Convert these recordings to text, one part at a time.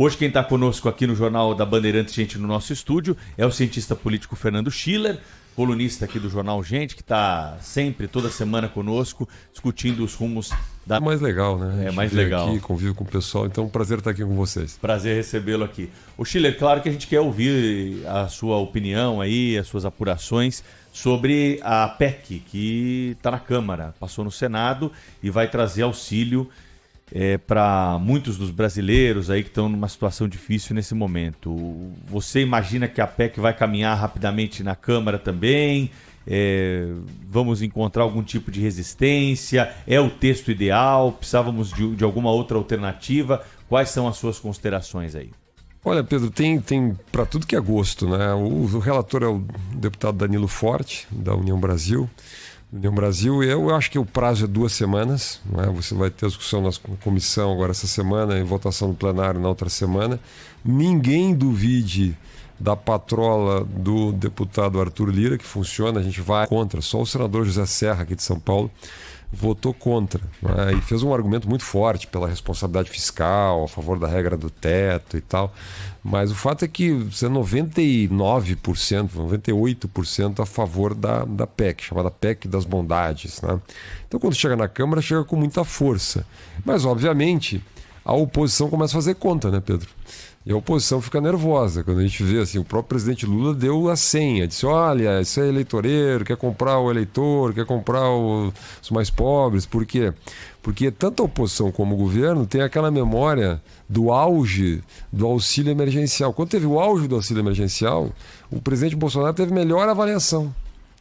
Hoje quem está conosco aqui no Jornal da Bandeirantes, gente, no nosso estúdio, é o cientista político Fernando Schiller, colunista aqui do Jornal Gente, que está sempre, toda semana conosco, discutindo os rumos da... É mais legal, né? É mais legal. Aqui, convivo com o pessoal, então é um prazer estar aqui com vocês. Prazer recebê-lo aqui. O Schiller, claro que a gente quer ouvir a sua opinião aí, as suas apurações sobre a PEC, que está na Câmara, passou no Senado e vai trazer auxílio para muitos dos brasileiros aí que estão numa situação difícil nesse momento. Você imagina que a PEC vai caminhar rapidamente na Câmara também? Vamos encontrar algum tipo de resistência? É o texto ideal? Precisávamos de alguma outra alternativa? Quais são as suas considerações aí? Olha, Pedro, tem para tudo que é gosto, né? O relator é o deputado Danilo Forte, da União Brasil. Eu acho que o prazo é 2 semanas, né? Você vai ter discussão na comissão agora essa semana e votação no plenário na outra semana. Ninguém duvide da patrola do deputado Arthur Lira, que funciona, a gente vai contra. Só o senador José Serra, aqui de São Paulo, votou contra, né? E fez um argumento muito forte pela responsabilidade fiscal, a favor da regra do teto e tal. Mas o fato é que é 99%, 98% a favor da PEC, chamada PEC das bondades, né? Então, quando chega na Câmara, chega com muita força. Mas, obviamente, a oposição começa a fazer conta, né, Pedro? E a oposição fica nervosa quando a gente vê assim, o próprio presidente Lula deu a senha, disse, olha, isso é eleitoreiro, quer comprar o eleitor, quer comprar os mais pobres. Por quê? Porque tanto a oposição como o governo tem aquela memória do auge do auxílio emergencial. Quando teve o auge do auxílio emergencial, o presidente Bolsonaro teve melhor avaliação,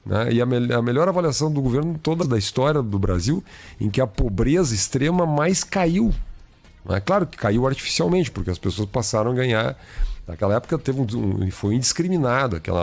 né? E a melhor avaliação do governo toda da história do Brasil, em que a pobreza extrema mais caiu. É claro que caiu artificialmente, porque as pessoas passaram a ganhar. Naquela época foi indiscriminado aquele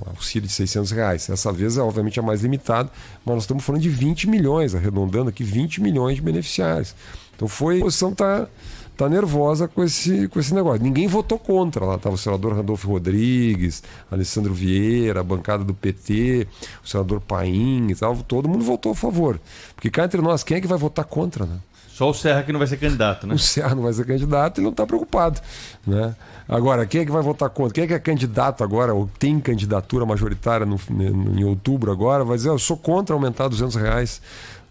auxílio de R$600. Essa vez, obviamente, é mais limitado, mas nós estamos falando de 20 milhões, arredondando aqui 20 milhões de beneficiários. Então a oposição está nervosa com esse negócio. Ninguém votou contra. Lá estava o senador Randolfo Rodrigues, Alessandro Vieira, a bancada do PT, o senador Paim e tal. Todo mundo votou a favor. Porque cá entre nós, quem é que vai votar contra, né? Só o Serra que não vai ser candidato, né? O Serra não vai ser candidato e não está preocupado, né? Agora, quem é que vai votar contra? Quem é que é candidato agora, ou tem candidatura majoritária em outubro agora, vai dizer, eu sou contra aumentar R$200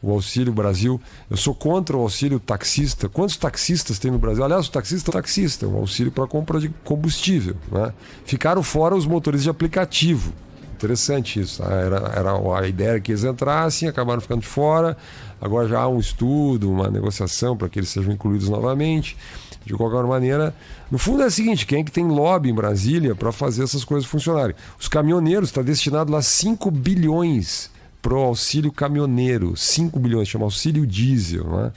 o Auxílio Brasil, eu sou contra o auxílio taxista. Quantos taxistas tem no Brasil? Aliás, o taxista é um auxílio para compra de combustível, né? Ficaram fora os motoristas de aplicativo. Interessante isso. A ideia era que eles entrassem, acabaram ficando de fora. Agora já há um estudo, uma negociação para que eles sejam incluídos novamente. De qualquer maneira, no fundo é o seguinte, quem é que tem lobby em Brasília para fazer essas coisas funcionarem? Os caminhoneiros, está destinado lá 5 bilhões para o auxílio caminhoneiro, 5 bilhões, chama auxílio diesel, né?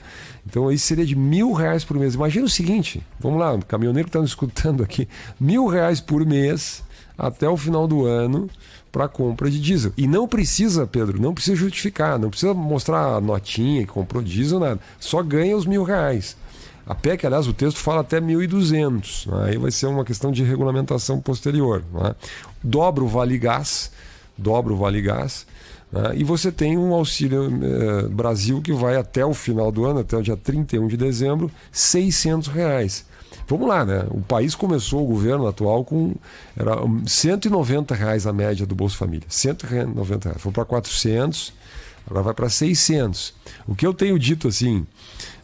Então aí seria de R$1.000 por mês. Imagina o seguinte, vamos lá, o caminhoneiro que está nos escutando aqui, R$1.000 por mês até o final do ano para compra de diesel. E não precisa, Pedro, não precisa justificar, não precisa mostrar a notinha que comprou diesel, nada. Só ganha os R$1.000. A PEC, aliás, o texto fala até 1.200. Né? Aí vai ser uma questão de regulamentação posterior. Né? Dobra o Vale Gás, né? E você tem um Auxílio Brasil que vai até o final do ano, até o dia 31 de dezembro, R$600. Vamos lá, né? O país começou, o governo atual, era R$190 a média do Bolsa Família. R$190. Foi para 400, agora vai para 600. O que eu tenho dito assim,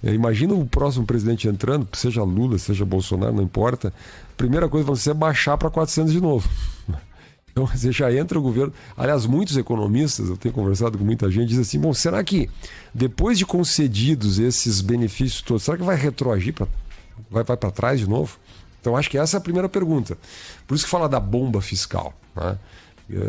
imagina o próximo presidente entrando, seja Lula, seja Bolsonaro, não importa. A primeira coisa vai ser baixar para 400 de novo. Então você já entra o governo. Aliás, muitos economistas, eu tenho conversado com muita gente, dizem assim, bom, será que depois de concedidos esses benefícios todos, será que vai retroagir vai para trás de novo? Então acho que essa é a primeira pergunta. Por isso que fala da bomba fiscal, né?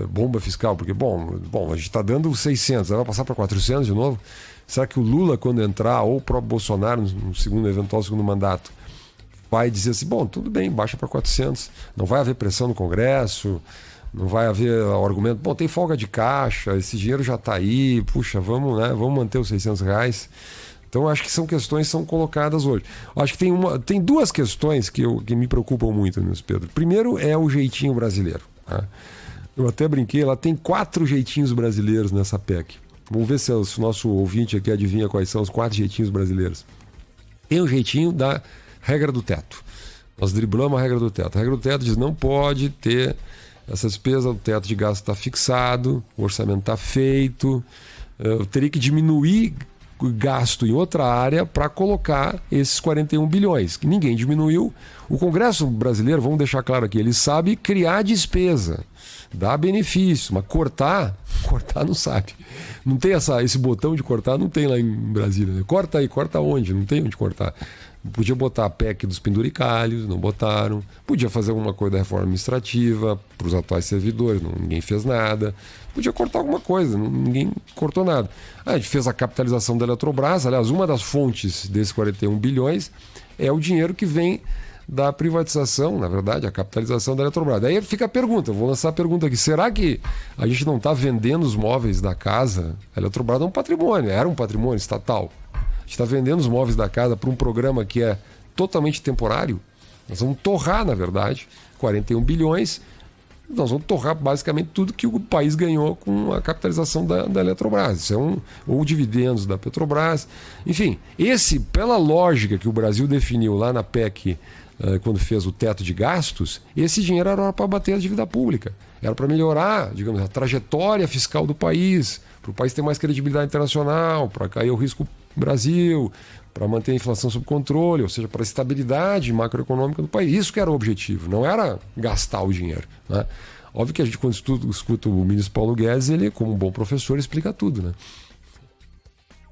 Bomba fiscal, porque bom, a gente está dando 600, vai passar para 400 de novo? Será que o Lula, quando entrar, ou o próprio Bolsonaro no eventual segundo mandato, vai dizer assim, bom, tudo bem, baixa para 400, não vai haver pressão no Congresso, não vai haver o argumento, bom, tem folga de caixa, esse dinheiro já está aí, puxa, vamos manter os R$600. Então, acho que são questões que são colocadas hoje. Acho que tem 2 questões que me preocupam muito, Nils Pedro. Primeiro é o jeitinho brasileiro. Tá? Eu até brinquei, ela tem 4 jeitinhos brasileiros nessa PEC. Vamos ver se o nosso ouvinte aqui adivinha quais são os 4 jeitinhos brasileiros. Tem o jeitinho da regra do teto. Nós driblamos a regra do teto. A regra do teto diz não pode ter essa despesa, o teto de gasto está fixado, o orçamento está feito, eu teria que diminuir o gasto em outra área para colocar esses 41 bilhões, que ninguém diminuiu. O Congresso brasileiro, vamos deixar claro aqui, ele sabe criar despesa, dar benefício, mas cortar não sabe. Não tem esse botão de cortar, não tem lá em Brasília. Né? Corta aí, corta onde? Não tem onde cortar. Podia botar a PEC dos penduricalhos, não botaram. Podia fazer alguma coisa da reforma administrativa para os atuais servidores, ninguém fez nada. Podia cortar alguma coisa, ninguém cortou nada. A gente fez a capitalização da Eletrobras. Aliás, uma das fontes desses 41 bilhões é o dinheiro que vem da privatização, na verdade, a capitalização da Eletrobras. Daí fica a pergunta, vou lançar a pergunta aqui. Será que a gente não está vendendo os móveis da casa? A Eletrobras é um patrimônio, era um patrimônio estatal. A gente está vendendo os móveis da casa para um programa que é totalmente temporário. Nós vamos torrar, na verdade, 41 bilhões. Nós vamos torrar basicamente tudo que o país ganhou com a capitalização da Eletrobras. Isso ou dividendos da Petrobras. Enfim, pela lógica que o Brasil definiu lá na PEC, quando fez o teto de gastos, esse dinheiro era para bater a dívida pública. Era para melhorar, digamos, a trajetória fiscal do país, para o país ter mais credibilidade internacional, para cair o risco Brasil, para manter a inflação sob controle, ou seja, para a estabilidade macroeconômica do país. Isso que era o objetivo, não era gastar o dinheiro. Né? Óbvio que a gente, quando escuta o ministro Paulo Guedes, ele, como um bom professor, explica tudo.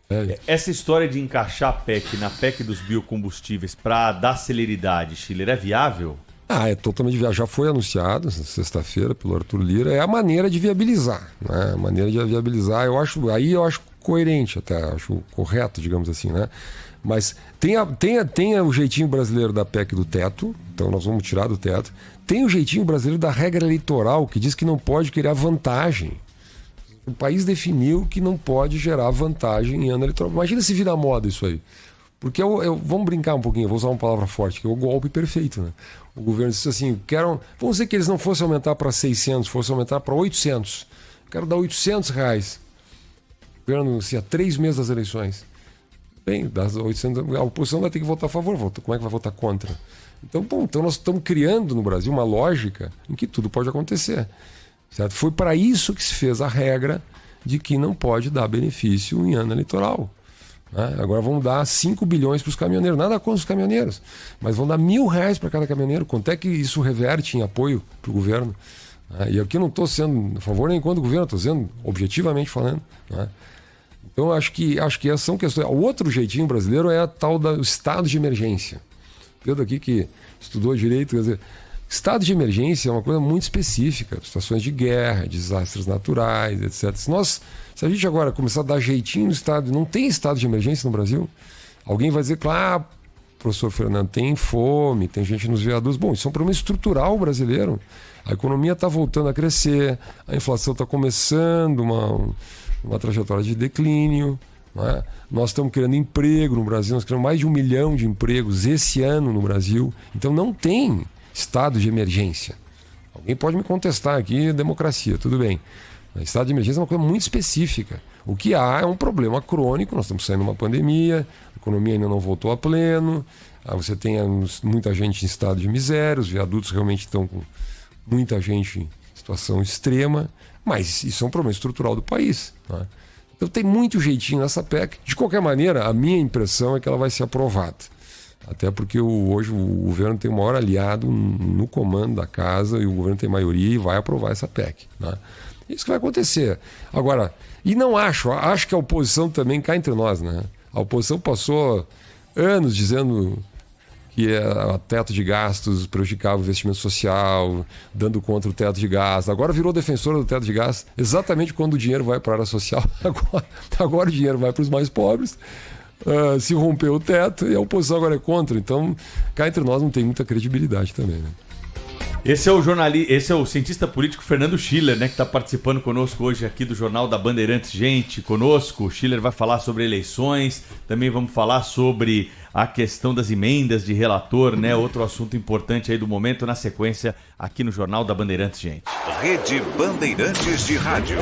Né? Essa história de encaixar a PEC na PEC dos biocombustíveis para dar celeridade, Schiller, é viável? É totalmente viável. Já foi anunciado sexta-feira pelo Arthur Lira. É a maneira de viabilizar. Né? A maneira de viabilizar, eu acho coerente até, acho correto, digamos assim, né? Mas tem o jeitinho brasileiro da PEC do teto, então nós vamos tirar do teto. Tem o jeitinho brasileiro da regra eleitoral, que diz que não pode criar vantagem. O país definiu que não pode gerar vantagem em ano eleitoral. Imagina se vira moda isso aí. Porque vamos brincar um pouquinho, vou usar uma palavra forte, que é o golpe perfeito, né? O governo disse assim, vamos dizer que eles não fossem aumentar para 600, fossem aumentar para 800. Quero dar R$800. O governo, assim, há 3 meses das eleições. Bem, das 800, a oposição vai ter que votar a favor, como é que vai votar contra? Então nós estamos criando no Brasil uma lógica em que tudo pode acontecer. Certo? Foi para isso que se fez a regra de que não pode dar benefício em ano eleitoral. Né? Agora vamos dar 5 bilhões para os caminhoneiros. Nada contra os caminhoneiros, mas vão dar R$1.000 para cada caminhoneiro. Quanto é que isso reverte em apoio para o governo? E aqui eu não estou sendo a favor nem contra o governo, estou sendo objetivamente falando. Né? Então acho que essas são questões. O outro jeitinho brasileiro é a tal do estado de emergência. Pedro aqui que estudou direito, quer dizer, estado de emergência é uma coisa muito específica, situações de guerra, desastres naturais, etc. Se a gente agora começar a dar jeitinho no estado, não tem estado de emergência no Brasil, alguém vai dizer, claro, professor Fernando, tem fome, tem gente nos viadutos. Bom, isso é um problema estrutural brasileiro. A economia está voltando a crescer, a inflação está começando uma trajetória de declínio. Né? Nós estamos criando emprego no Brasil, nós criamos mais de 1 milhão de empregos esse ano no Brasil. Então não tem estado de emergência. Alguém pode me contestar aqui, democracia, tudo bem. Estado de emergência é uma coisa muito específica. O que há é um problema crônico, nós estamos saindo de uma pandemia, a economia ainda não voltou a pleno, você tem muita gente em estado de miséria, os viadutos realmente estão com muita gente em situação extrema, mas isso é um problema estrutural do país. Né? Então tem muito jeitinho nessa PEC. De qualquer maneira, a minha impressão é que ela vai ser aprovada. Até porque hoje o governo tem o maior aliado no comando da casa e o governo tem maioria e vai aprovar essa PEC. Né? Isso que vai acontecer. Agora, e não acho que a oposição também cá entre nós, né? A oposição passou anos dizendo que o teto de gastos prejudicava o investimento social, dando contra o teto de gastos. Agora virou defensora do teto de gastos, exatamente quando o dinheiro vai para a área social. Agora o dinheiro vai para os mais pobres. Se rompeu o teto e a oposição agora é contra. Então, cá entre nós não tem muita credibilidade também, né? Esse é o cientista político Fernando Schiller, né, que está participando conosco hoje aqui do Jornal da Bandeirantes. Gente, conosco, o Schiller vai falar sobre eleições, também vamos falar sobre a questão das emendas de relator, né, outro assunto importante aí do momento, na sequência, aqui no Jornal da Bandeirantes, gente. Rede Bandeirantes de Rádio.